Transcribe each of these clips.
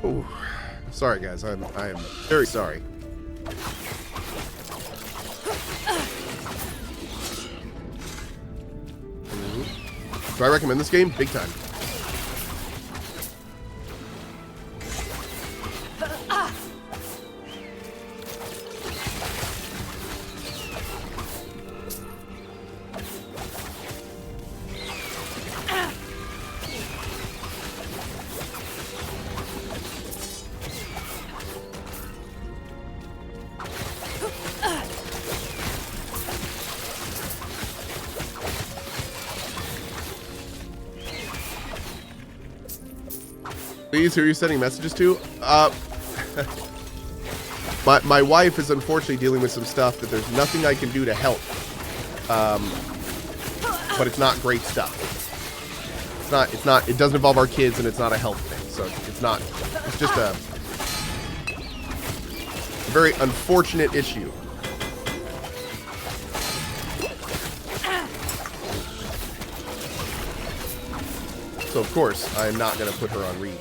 Ooh. Sorry, guys. I am very sorry. Do I recommend this game? Big time. Please, who are you sending messages to? My wife is unfortunately dealing with some stuff that there's nothing I can do to help. But it's not great stuff. It doesn't involve our kids, and it's not a health thing. So it's just a very unfortunate issue. So of course, I'm not going to put her on read.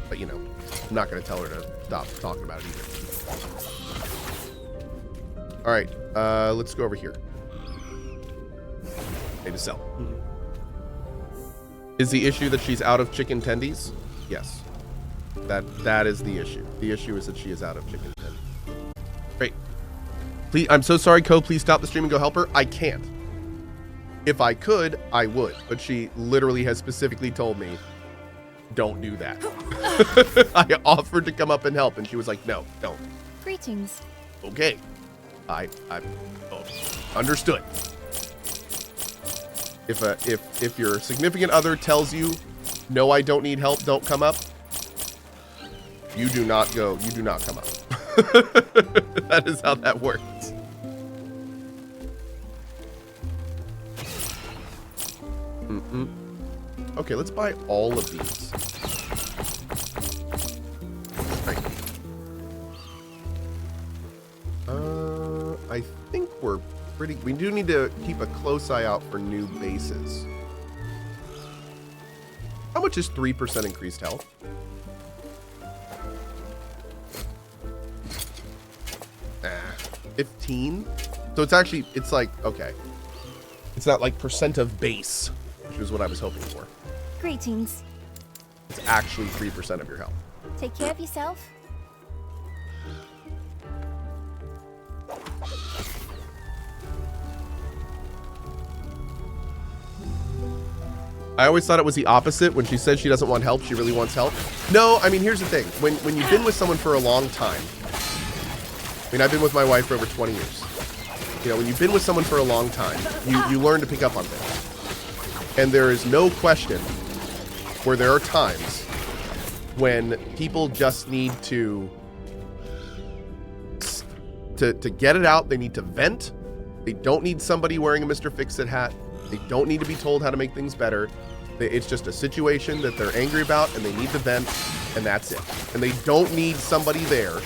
But you know, I'm not going to tell her to stop talking about it either. All right, let's go over here. Pay to sell. Is the issue that she's out of chicken tendies? Yes. That is the issue. The issue is that she is out of chicken tendies. Great. Please, I'm so sorry, Cohh. Please stop the stream and go help her. I can't. If I could, I would. But she literally has specifically told me, don't do that. I offered to come up and help, and she was like, no, don't. Greetings. Okay. I understood. If your significant other tells you, no, I don't need help, don't come up, you do not come up. That is how that works. Okay, let's buy all of these. Right. I think we're pretty... We do need to keep a close eye out for new bases. How much is 3% increased health? Ah, 15? So it's actually... It's like... Okay. It's not like percent of base, which is what I was hoping for. Greetings. It's actually 3% of your health. Take care of yourself. I always thought it was the opposite. When she says she doesn't want help, she really wants help. No, I mean, here's the thing. When you've been with someone for a long time, I mean, I've been with my wife for over 20 years. You know, when you've been with someone for a long time, you learn to pick up on things. And there is no question where there are times when people just need to get it out. They need to vent. They don't need somebody wearing a Mr. Fix-It hat. They don't need to be told how to make things better. It's just a situation that they're angry about and they need to vent, and that's it. And they don't need somebody there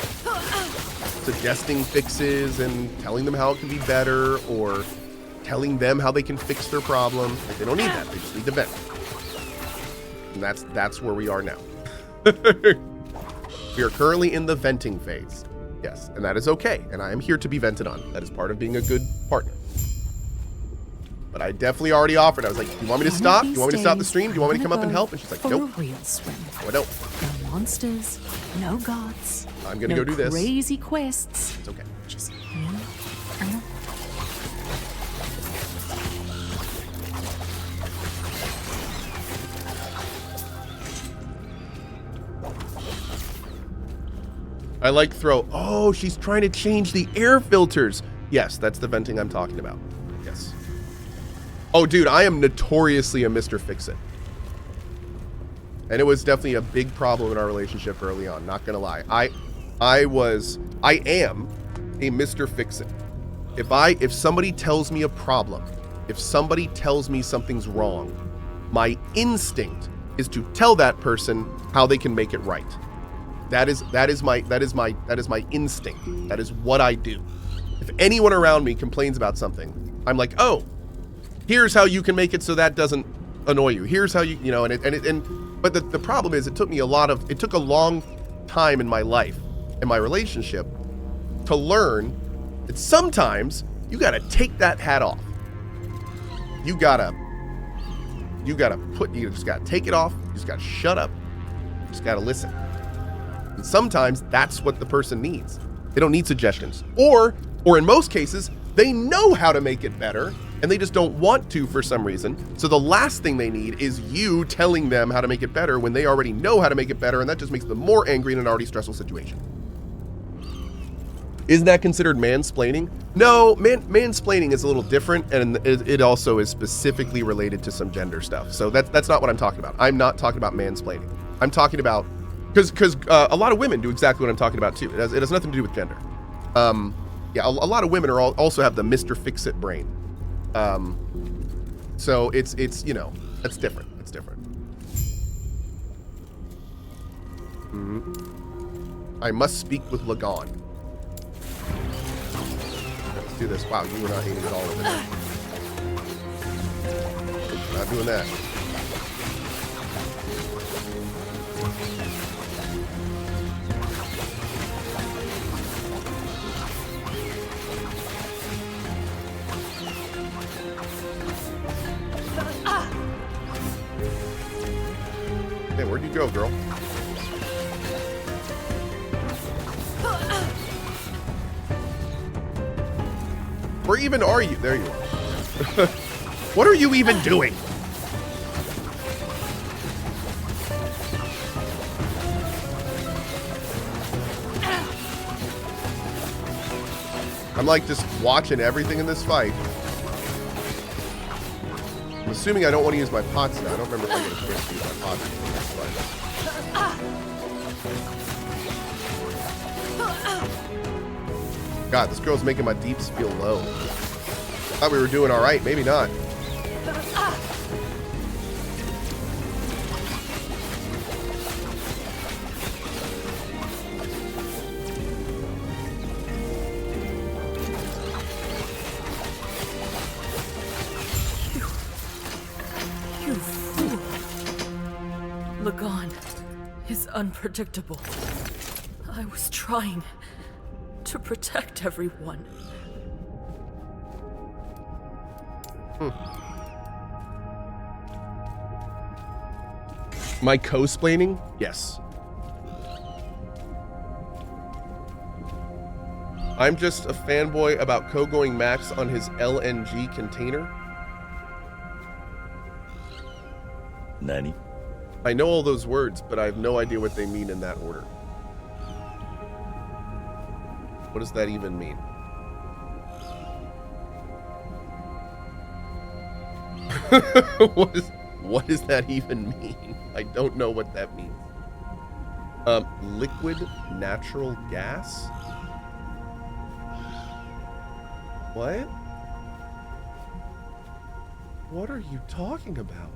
suggesting fixes and telling them how it can be better or telling them how they can fix their problem. Like, they don't need that. They just need to vent. And that's where we are now. We are currently in the venting phase. Yes, and that is okay. And I am here to be vented on. That is part of being a good partner. But I definitely already offered. I was like, do you want me to stop? Do you want me to stop the stream? Do you want me to come up and help? And she's like, nope. For a real swim. No, I don't. No monsters, no gods. I'm going to go do this. Crazy quests. It's okay. Just me and the... I like throw. Oh, she's trying to change the air filters. Yes, that's the venting I'm talking about. Yes. Oh, dude, I am notoriously a Mr. Fix-It. And it was definitely a big problem in our relationship early on, not gonna lie. I am a Mr. Fix-It. If somebody tells me a problem, if somebody tells me something's wrong, my instinct is to tell that person how they can make it right. That is my instinct. That is what I do. If anyone around me complains about something, I'm like, oh, here's how you can make it so that doesn't annoy you. Here's how you, you know, but the problem is it took a long time in my life, in my relationship, to learn that sometimes you gotta take that hat off. You just gotta take it off. You just gotta shut up. You just gotta listen. And sometimes that's what the person needs. They don't need suggestions. Or in most cases, they know how to make it better and they just don't want to for some reason. So the last thing they need is you telling them how to make it better when they already know how to make it better, and that just makes them more angry in an already stressful situation. Isn't that considered mansplaining? No, mansplaining is a little different, and it also is specifically related to some gender stuff. So that's not what I'm talking about. I'm not talking about mansplaining. I'm talking about, because a lot of women do exactly what I'm talking about too. It has nothing to do with gender. Yeah, a lot of women also have the Mr. Fix-It brain. So it's you know, that's different. It's different. I must speak with Lagon. Let's do this. Wow, you were not aiming at all over there. Not doing that. Hey, where'd you go, girl? Where even are you? There you are. What are you even doing? I'm like just watching everything in this fight. I'm assuming I don't want to use my pots now. I don't remember if I get a chance to use my pots in this fight. God, this girl's making my deeps feel low. Thought we were doing all right. Maybe not. You fool. Lagon is unpredictable. I was trying to protect everyone. My co-splaining? Yes. I'm just a fanboy about Cohh going max on his LNG container. Nani? I know all those words, but I have no idea what they mean in that order. What does that even mean? What does that even mean? I don't know what that means. Liquid natural gas? What? What are you talking about?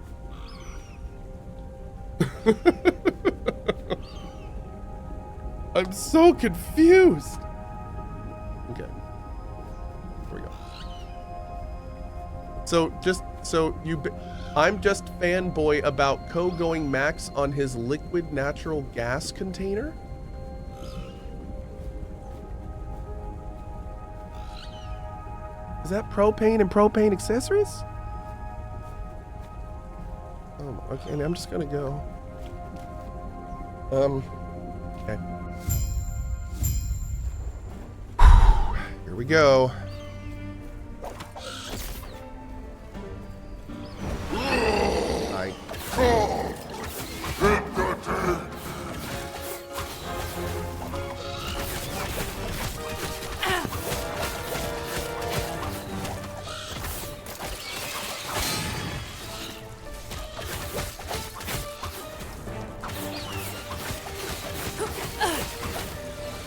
I'm so confused. Okay. Here we go. I'm just fanboy about Cohh going max on his liquid natural gas container? Is that propane and propane accessories? Okay, I'm just gonna go. Okay. Here we go. Hi.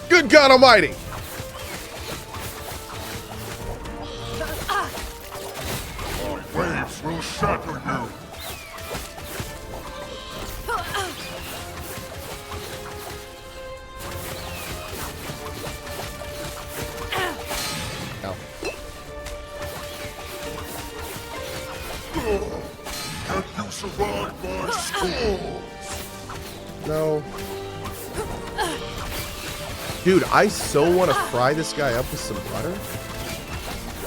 Good God Almighty! Waves will shatter you. Ow. Get used survive my scores. No. Dude, I so want to fry this guy up with some butter.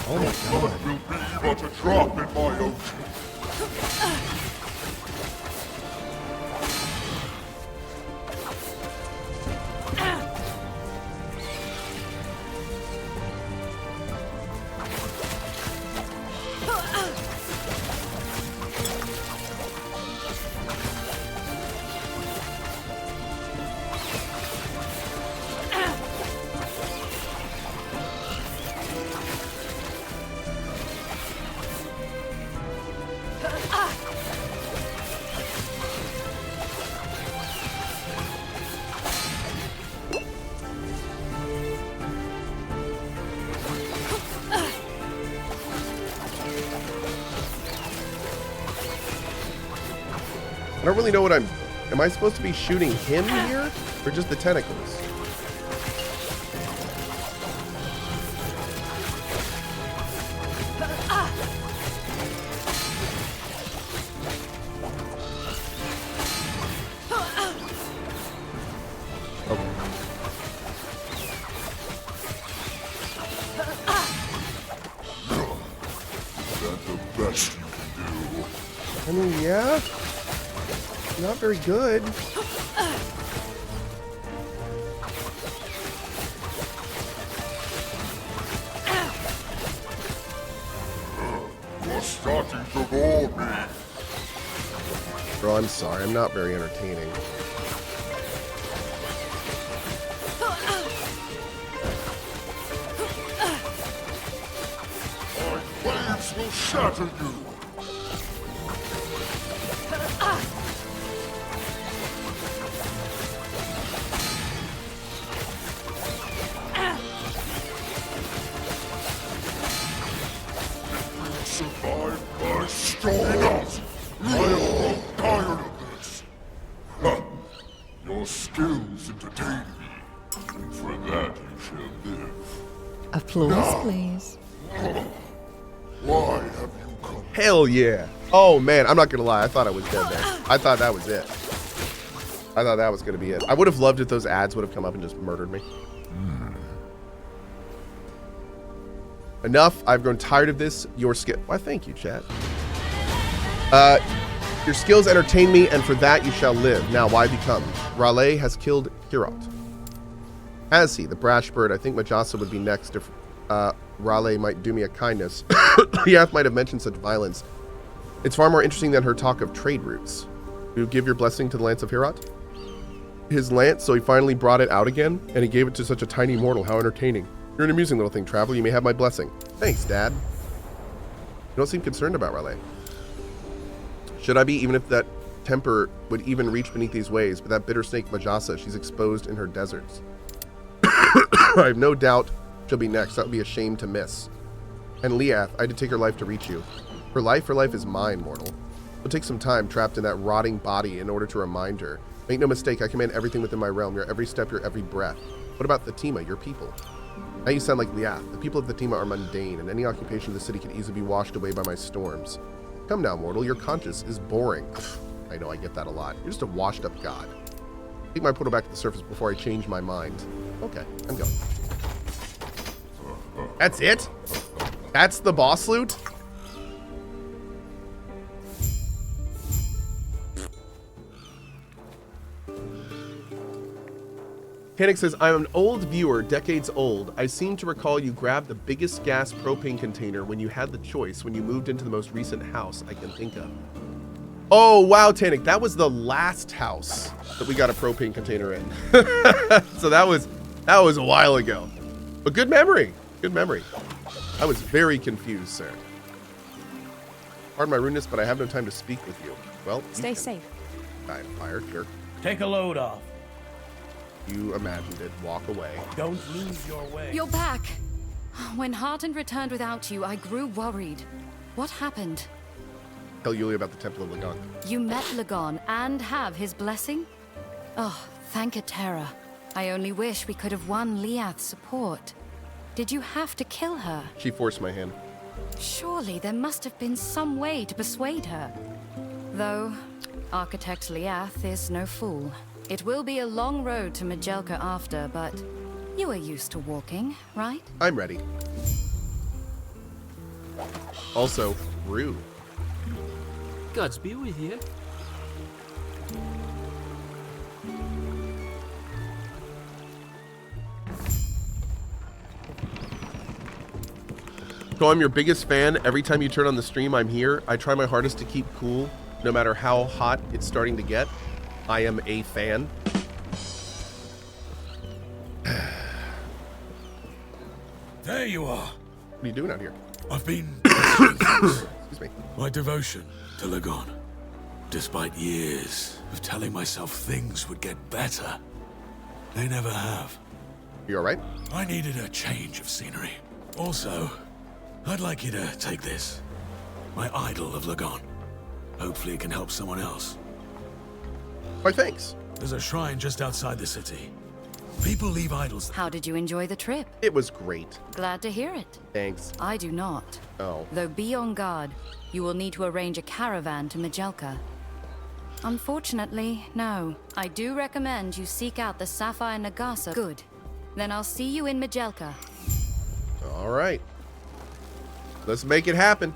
Oh my god. Will be but a drop in my ocean. I don't really know what am I supposed to be shooting him here? Or just the tentacles? Okay. That's the best you can do. I mean, yeah. Not very good. You're starting to bore me. Bro, I'm sorry. I'm not very entertaining. My waves will shatter you. Survive my storms. I am tired of this. Huh. Your skills entertain me, and for that you shall live. Applause, please. Why have you come? Hell yeah. Oh man, I'm not gonna lie. I thought I was dead there. I thought that was it. I thought that was gonna be it. I would have loved if those ads would have come up and just murdered me. Enough. I've grown tired of this. Your skill. Why, thank you, chat. Your skills entertain me, and for that you shall live. Now, why become? Raleigh has killed Hirot. Has he? The brash bird. I think Majasa would be next if Raleigh might do me a kindness. Yath might have mentioned such violence. It's far more interesting than her talk of trade routes. You give your blessing to the lance of Hirot? His lance, so he finally brought it out again, and he gave it to such a tiny mortal. How entertaining. You're an amusing little thing, Traveler. You may have my blessing. Thanks, Dad. You don't seem concerned about Raleigh. Should I be, even if that temper would even reach beneath these waves, but that bitter snake Majasa, she's exposed in her deserts. I have no doubt she'll be next. That would be a shame to miss. And Liath, I had to take her life to reach you. Her life is mine, mortal. It'll take some time trapped in that rotting body in order to remind her. Make no mistake, I command everything within my realm, your every step, your every breath. What about Fatima, your people? Now you sound like Liath. The people of Fatima are mundane, and any occupation of the city can easily be washed away by my storms. Come now, mortal, your conscience is boring. I know, I get that a lot. You're just a washed-up god. Take my portal back to the surface before I change my mind. Okay, I'm going. That's it? That's the boss loot? Panic says, I'm an old viewer, decades old. I seem to recall you grabbed the biggest gas propane container when you had the choice when you moved into the most recent house I can think of. Oh, wow, Tanic, that was the last house that we got a propane container in. So that was a while ago. But good memory, good memory. I was very confused, sir. Pardon my rudeness, but I have no time to speak with you. Well, Stay safe. I'm fired, jerk. Take a load off. You imagined it. Walk away. Don't lose your way. You're back. When Hearten returned without you, I grew worried. What happened? Tell Yulia about the Temple of Lagon. You met Lagon and have his blessing? Oh, thank Atera. I only wish we could have won Liath's support. Did you have to kill her? She forced my hand. Surely there must have been some way to persuade her. Though, Architect Liath is no fool. It will be a long road to Majelka after, but you are used to walking, right? I'm ready. Also, Rue. Gods be with you. So I'm your biggest fan. Every time you turn on the stream, I'm here. I try my hardest to keep cool, no matter how hot it's starting to get. I am a fan. There you are. What are you doing out here? I've been Excuse me. my devotion to Lagon. Despite years of telling myself things would get better, they never have. You all right? I needed a change of scenery. Also, I'd like you to take this. My idol of Lagon. Hopefully it can help someone else. Why, thanks. There's a shrine just outside the city. People leave idols. How did you enjoy the trip? It was great. Glad to hear it. Thanks. I do not. Oh. Though be on guard, you will need to arrange a caravan to Majelka. Unfortunately, no. I do recommend you seek out the Sapphire Nagasa. Good. Then I'll see you in Majelka. All right. Let's make it happen.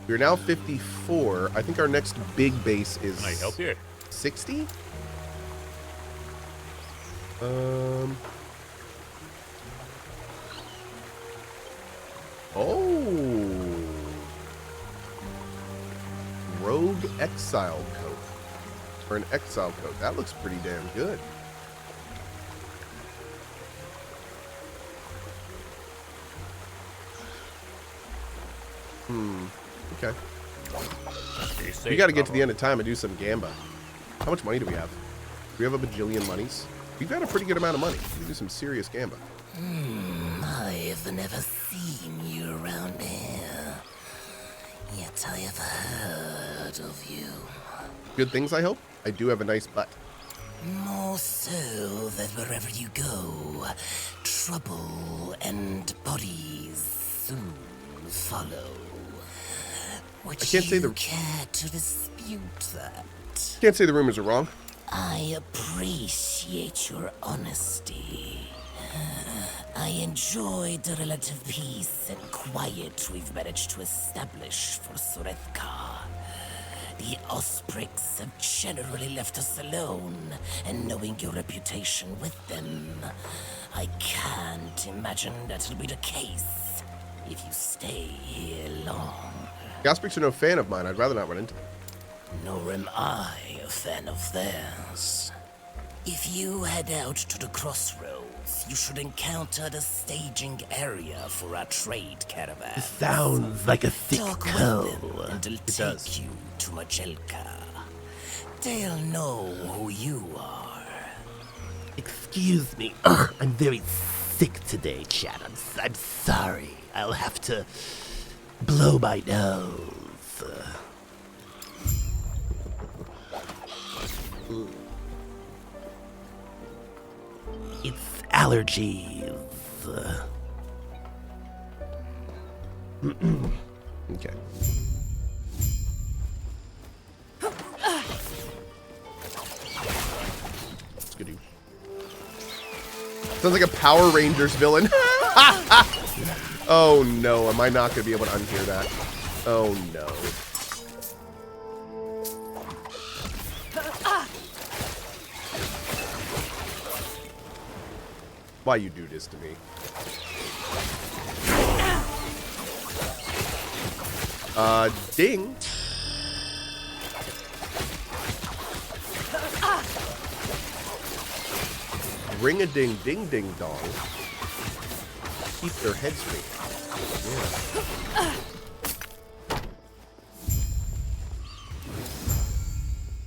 We're now 54. I think our next big base is Can I help you? 60? Oh. Rogue Exile Coat. Or an Exile Coat. That looks pretty damn good. Okay. We gotta get to the end of time and do some gamba. How much money do we have? Do we have a bajillion monies? We've got a pretty good amount of money. We can do some serious gamba. I've never seen you around here. Yet I have heard of you. Good things, I hope? I do have a nice butt. More so that wherever you go, trouble and bodies soon follow. Would I can't say you the- care to dispute that? Can't say the rumors are wrong. I appreciate your honesty. I enjoyed the relative peace and quiet we've managed to establish for Surethka. The Osprix have generally left us alone, and knowing your reputation with them, I can't imagine that'll be the case if you stay here long. The Osprix are no fan of mine. I'd rather not run into them. Nor am I a fan of theirs. If you head out to the crossroads, you should encounter the staging area for our trade caravan. Sounds like a thick Talk with them, and they'll take you to Majelka. They'll know who you are. Excuse me. Ugh, I'm very sick today, Chad. I'm sorry. I'll have to blow my nose. It's allergies. Okay. Let's go do. Sounds like a Power Rangers villain. Oh no, am I not going to be able to unhear that? Oh no. Why you do this to me? Ding. Ring a ding ding ding dong. Keep their heads straight. Yeah.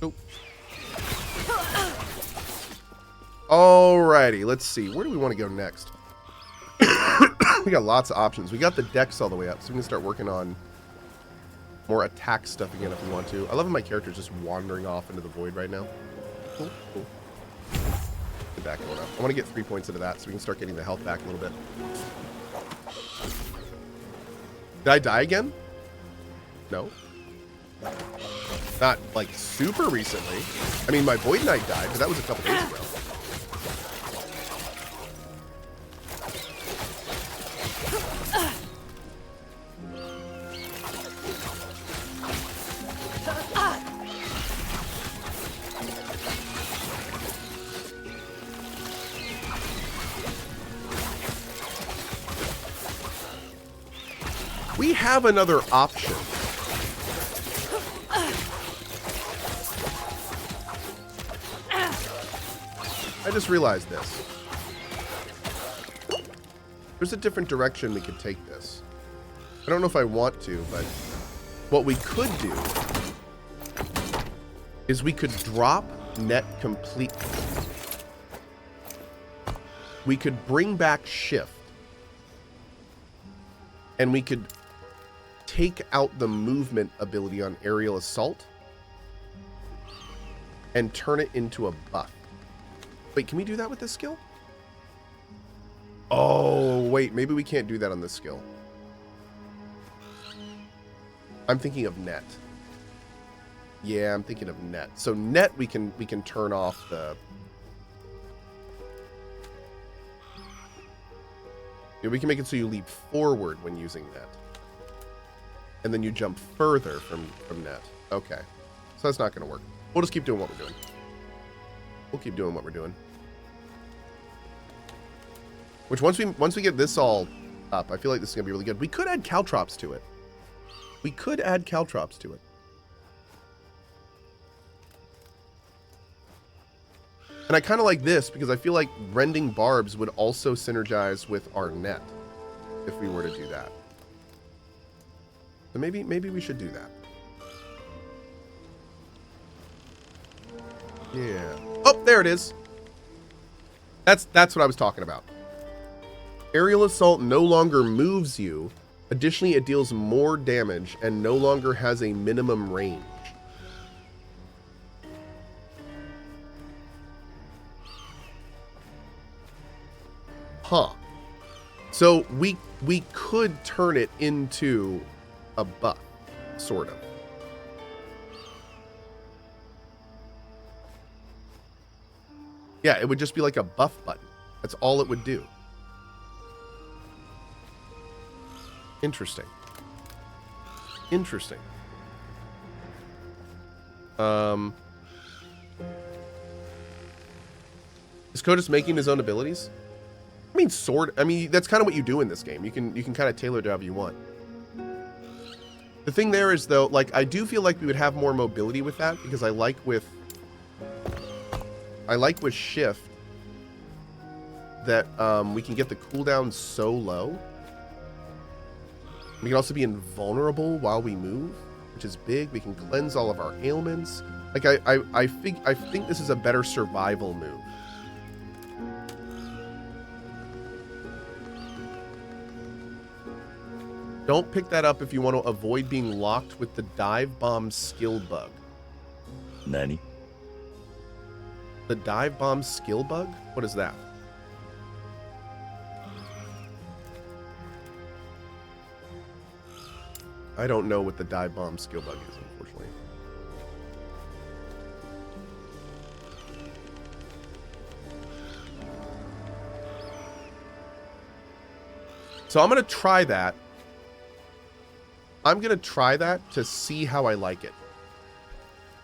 Oh. Alrighty, let's see. Where do we want to go next? We got lots of options. We got the decks all the way up, so we can start working on more attack stuff again if we want to. I love how my character's just wandering off into the void right now. Cool, cool. Get that going up. I want to get 3 points into that so we can start getting the health back a little bit. Did I die again? No. Not like super recently. I mean, my Void Knight died, but that was a couple days ago. We have another option. I just realized this. There's a different direction we could take this. I don't know if I want to, but what we could do is we could drop net completely. We could bring back shift. And we could take out the movement ability on aerial assault and turn it into a buff. Wait, can we do that with this skill? Oh, wait, maybe we can't do that on this skill. I'm thinking of net. Yeah, I'm thinking of net. So net we can turn off the... Yeah, we can make it so you leap forward when using net. And then you jump further from net. Okay. So that's not going to work. We'll just keep doing what we're doing. We'll keep doing what we're doing. Which once we get this all up, I feel like this is going to be really good. We could add caltrops to it. We could add caltrops to it. And I kind of like this because I feel like rending barbs would also synergize with our net if we were to do that. So maybe we should do that. Yeah. Oh, there it is. That's what I was talking about. Aerial assault no longer moves you. Additionally, it deals more damage and no longer has a minimum range. Huh. So we could turn it into a buff, sort of. Yeah, it would just be like a buff button. That's all it would do. Interesting. Interesting. Is Cohh just making his own abilities? I mean, that's kind of what you do in this game. You can kind of tailor it however you want. The thing there is, though, like, I do feel like we would have more mobility with that, because I like with shift that we can get the cooldown so low. We can also be invulnerable while we move, which is big. We can cleanse all of our ailments. Like, I think this is a better survival move. Don't pick that up if you want to avoid being locked with the dive bomb skill bug. Nani? The dive bomb skill bug? What is that? I don't know what the dive bomb skill bug is, unfortunately. So I'm going to try that. I'm going to try that to see how I like it.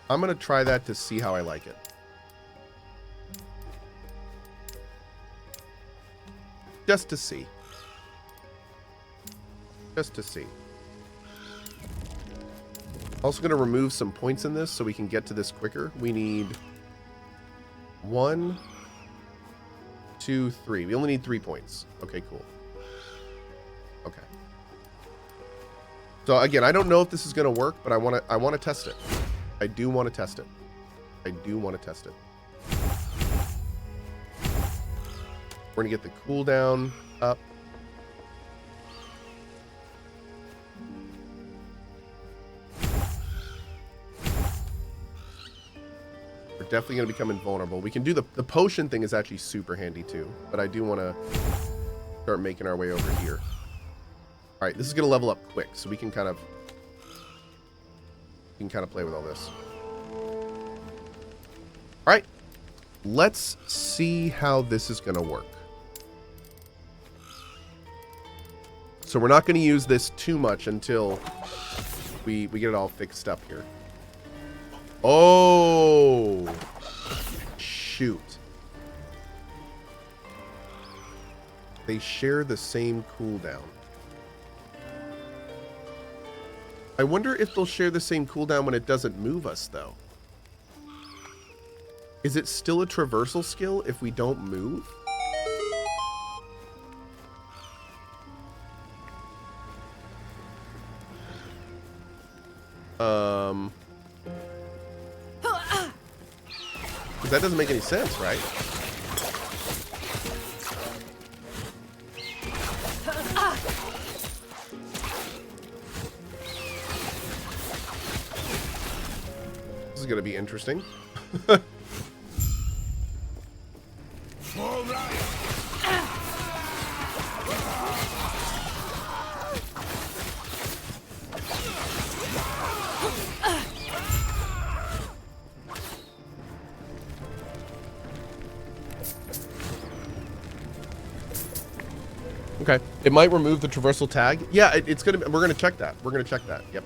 I'm going to try that to see how I like it. Just to see. Just to see. Also going to remove some points in this so we can get to this quicker. We need 1, 2, 3. We only need 3 points. Okay, cool. Okay. So again, I don't know if this is going to work, but I want to test it. I do want to test it. I do want to test it. We're going to get the cooldown up. We're definitely going to become invulnerable. We can do the potion thing is actually super handy too, but I do want to start making our way over here. right, this is gonna level up quick, so we can kind of play with all this. All right, let's see how this is gonna work. So we're not gonna use this too much until we get it all fixed up here. Oh, shoot. They share the same cooldown. I wonder if they'll share the same cooldown when it doesn't move us, though. Is it still a traversal skill if we don't move? That doesn't make any sense, right? This is going to be interesting. Okay, it might remove the traversal tag. Yeah, it's gonna. We're gonna check that. We're gonna check that. Yep.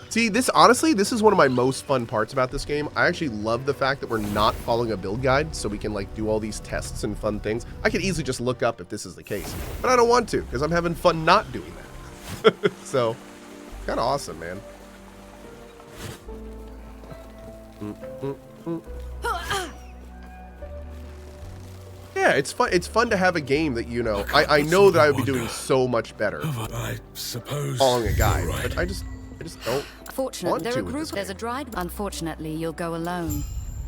See, this honestly, this is one of my most fun parts about this game. I actually love the fact that we're not following a build guide, so we can like do all these tests and fun things. I could easily just look up if this is the case, but I don't want to because I'm having fun not doing that. So, kind of awesome, man. Yeah, it's fun. It's fun to have a game that, you know, I know that I would be doing so much better I suppose following a guide, you're right. but I just don't Fortunately, want there to are with group. this There's a game. dried. Unfortunately, you'll go alone.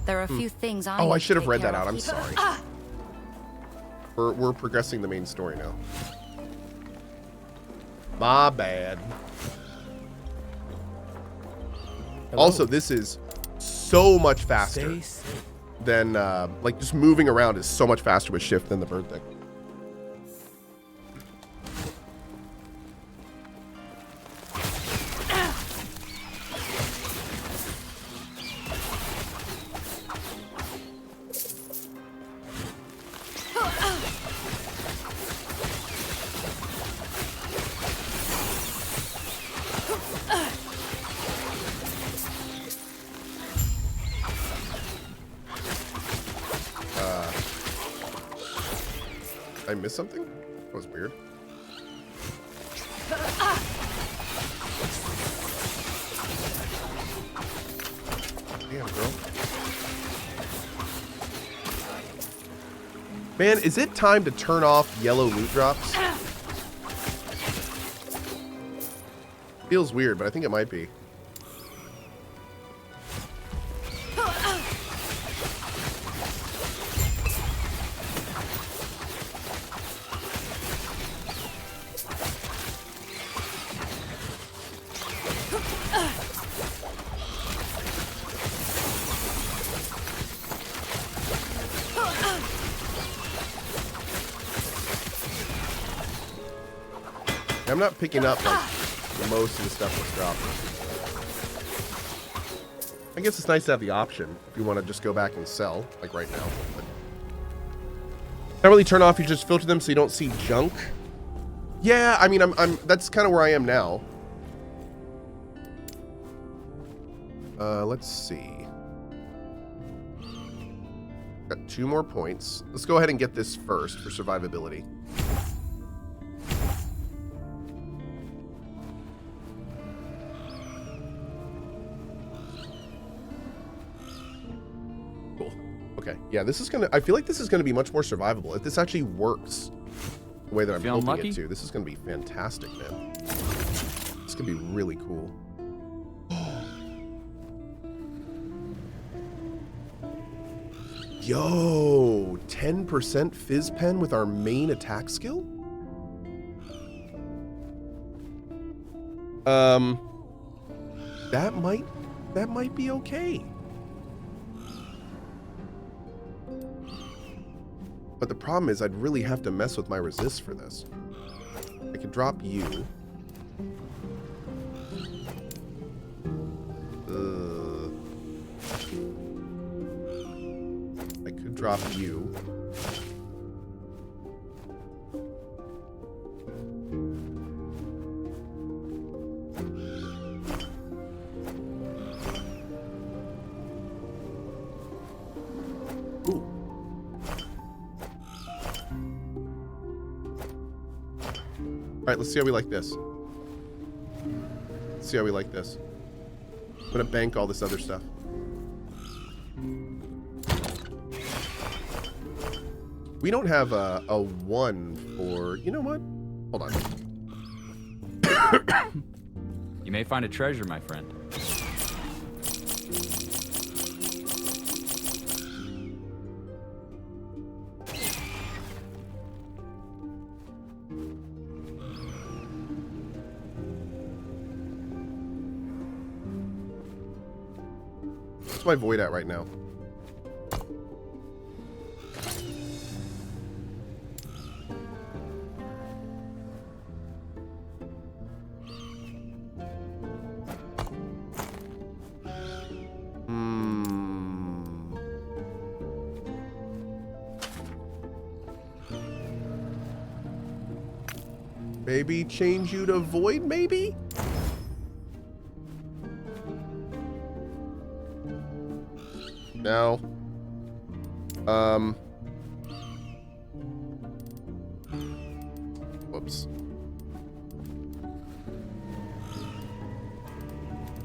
There are a few things I. Oh, need I to should have take read care that out. of. I'm sorry. We're progressing the main story now. My bad. Also, this is so much faster than like just moving around is so much faster with shift than the bird thing. I missed something? That was weird. Damn, girl. Man, is it time to turn off yellow loot drops? Feels weird, but I think it might be. I'm not picking up like most of the stuff that's dropping. I guess it's nice to have the option if you want to just go back and sell, like right now. But not really turn off, you just filter them so you don't see junk. Yeah, I mean, I'm that's kind of where I am now. Let's see. Got 2 more points. Let's go ahead and get this first for survivability. Okay, yeah, this is gonna. I feel like this is gonna be much more survivable if this actually works the way that I'm Feeling hoping lucky? it to. This is gonna be fantastic, man. This could be really cool. Yo, 10% fizz pen with our main attack skill. That might be okay. But the problem is I'd really have to mess with my resist for this. Like can drop you. I could drop you. Ooh. All right, let's see how we like this. Let's see how we like this. I'm gonna bank all this other stuff. We don't have a 1 for... You know what? Hold on. You may find a treasure, my friend. What's my void at right now? Maybe change you to void, maybe? No. Whoops.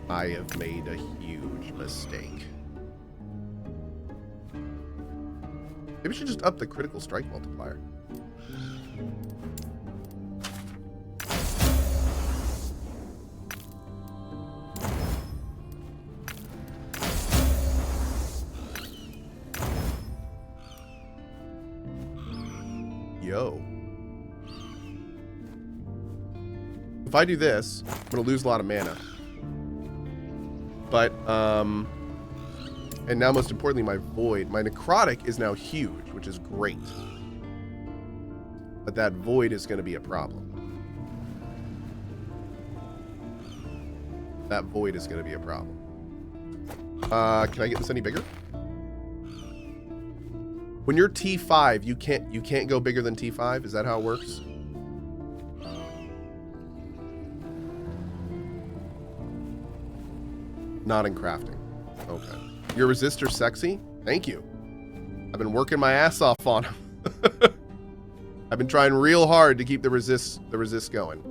I have made a huge mistake. Maybe we should just up the critical strike multiplier. Yo. If I do this, I'm gonna lose a lot of mana. But, and now most importantly, my void. My necrotic is now huge, which is great. But that void is gonna be a problem. That void is gonna be a problem. Can I get this any bigger? When you're T5, you can't go bigger than T5. Is that how it works? Not in crafting. Okay. Your resistor's sexy? Thank you. I've been working my ass off on him. I've been trying real hard to keep the resist going.